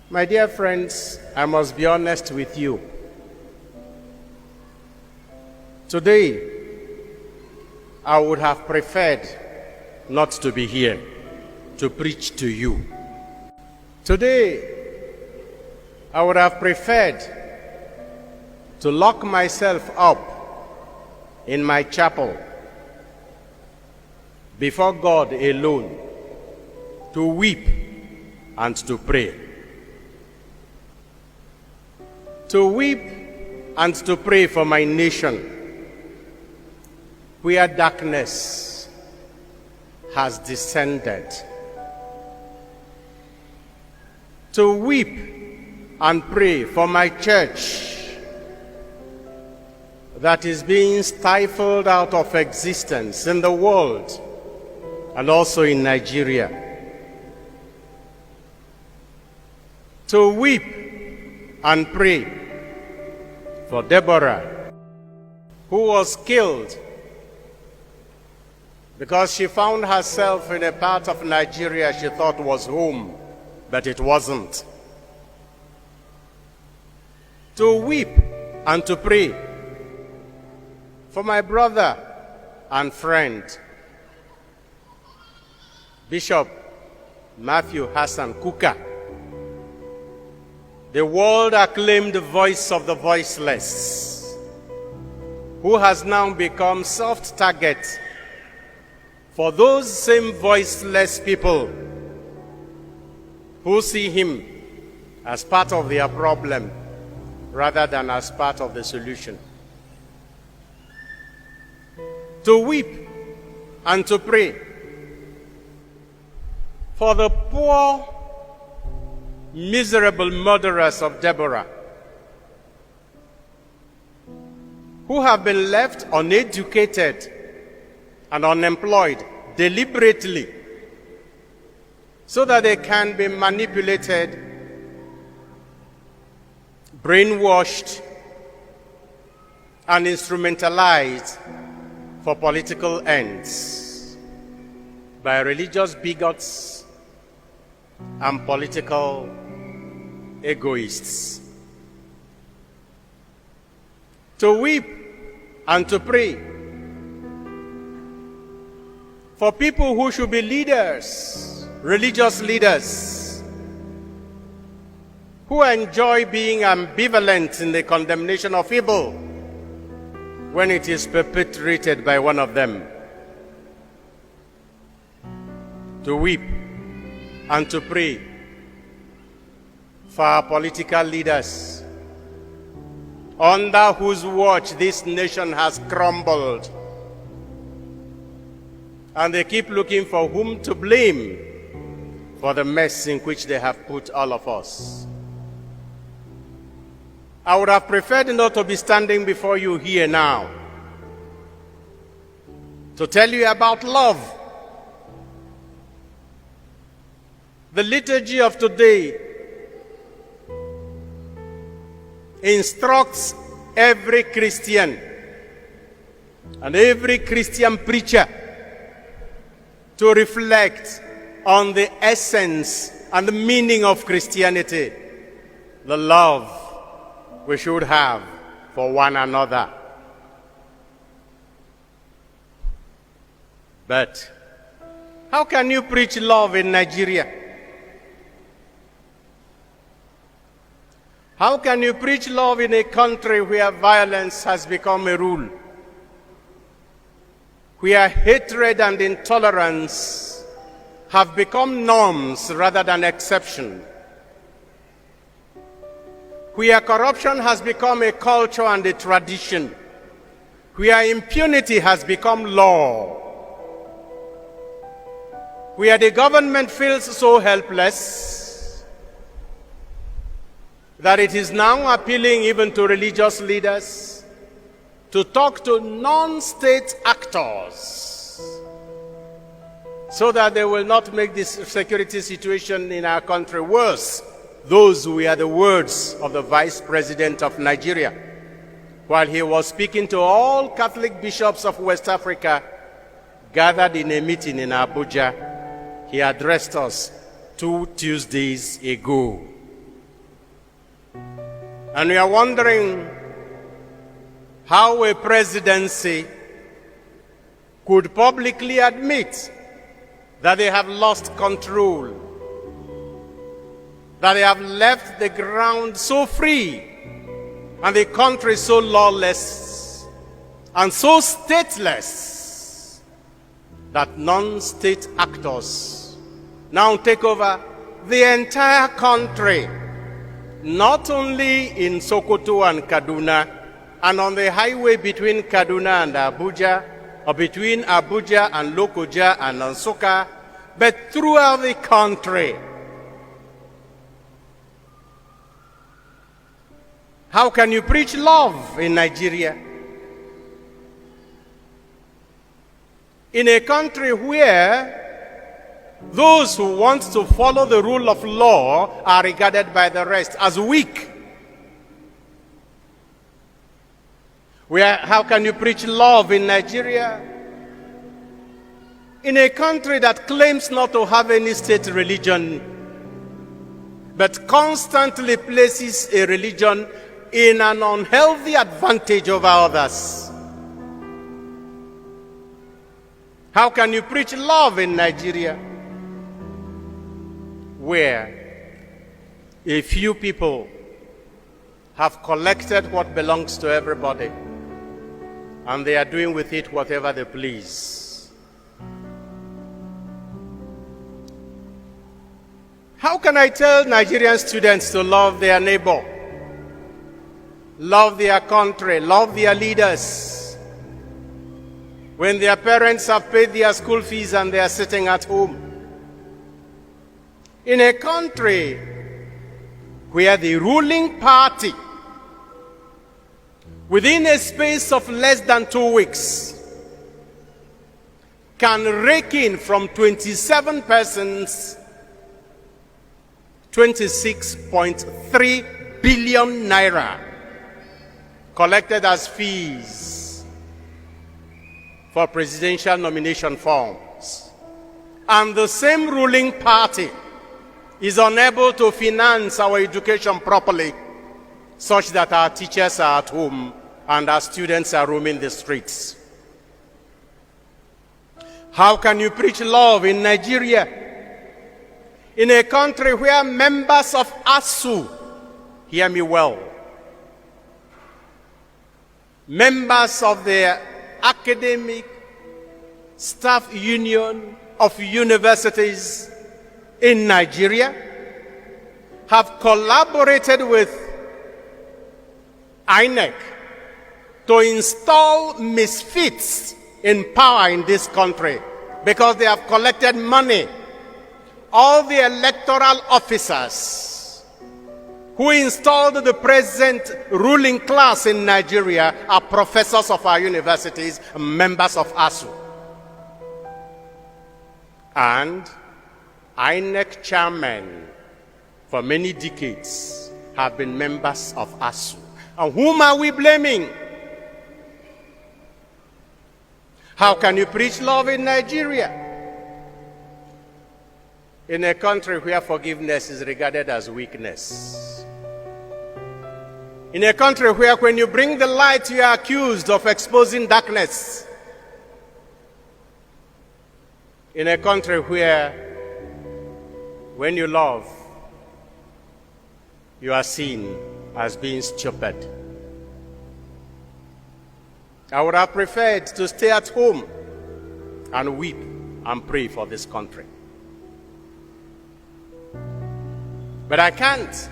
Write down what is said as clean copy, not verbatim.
My dear friends, I must be honest with you. Today, I would have preferred not to be here to preach to you. Today, I would have preferred to lock myself up in my chapel before God alone, to weep and to pray. To weep and to pray for my nation, where darkness has descended. To weep and pray for my church that is being stifled out of existence in the world and also in Nigeria. To weep and pray for Deborah, who was killed because she found herself in a part of Nigeria she thought was home, but it wasn't. To weep and to pray for my brother and friend, Bishop Matthew Hassan Kuka, the world-acclaimed voice of the voiceless, who has now become soft target for those same voiceless people who see him as part of their problem rather than as part of the solution. To weep and to pray for the poor, miserable murderers of Deborah, who have been left uneducated and unemployed deliberately so that they can be manipulated, brainwashed, and instrumentalized for political ends by religious bigots and political egoists. To weep and to pray for people who should be leaders, religious leaders, who enjoy being ambivalent in the condemnation of evil when it is perpetrated by one of them. To weep and to pray for our political leaders, under whose watch this nation has crumbled, and they keep looking for whom to blame for the mess in which they have put all of us. I would have preferred not to be standing before you here now to tell you about love. The liturgy of today instructs every Christian and every Christian preacher to reflect on the essence and the meaning of Christianity, the love we should have for one another. But how can you preach love in Nigeria? How can you preach love in a country where violence has become a rule, where hatred and intolerance have become norms rather than exception, where corruption has become a culture and a tradition, where impunity has become law, where the government feels so helpless that it is now appealing even to religious leaders to talk to non-state actors so that they will not make this security situation in our country worse. Those were the words of the Vice President of Nigeria while he was speaking to all Catholic bishops of West Africa gathered in a meeting in Abuja. He addressed us 2 Tuesdays ago. And we are wondering how a presidency could publicly admit that they have lost control, that they have left the ground so free and the country so lawless and so stateless that non-state actors now take over the entire country, not only in Sokoto and Kaduna and on the highway between Kaduna and Abuja, or between Abuja and Lokoja and Nsukka, but throughout the country. How can you preach love in Nigeria? In a country where those who want to follow the rule of law are regarded by the rest as weak. How can you preach love in Nigeria? In a country that claims not to have any state religion, but constantly places a religion in an unhealthy advantage over others. How can you preach love in Nigeria, where a few people have collected what belongs to everybody, and they are doing with it whatever they please? How can I tell Nigerian students to love their neighbor, love their country, love their leaders, when their parents have paid their school fees and they are sitting at home? In a country where the ruling party, within a space of less than 2 weeks, can rake in from 27 persons 26.3 billion naira collected as fees for presidential nomination forms. And the same ruling party is unable to finance our education properly, such that our teachers are at home and our students are roaming the streets. How can you preach love in Nigeria, in a country where members of ASU, hear me well, members of the academic staff union of universities in Nigeria have collaborated with INEC to install misfits in power in this country because they have collected money. All the electoral officers who installed the present ruling class in Nigeria are professors of our universities, members of ASU. And INEC chairmen for many decades have been members of ASU. And whom are we blaming? How can you preach love in Nigeria, in a country where forgiveness is regarded as weakness? In a country where when you bring the light, you are accused of exposing darkness? In a country where when you love, you are seen as being stupid? I would have preferred to stay at home and weep and pray for this country. But I can't.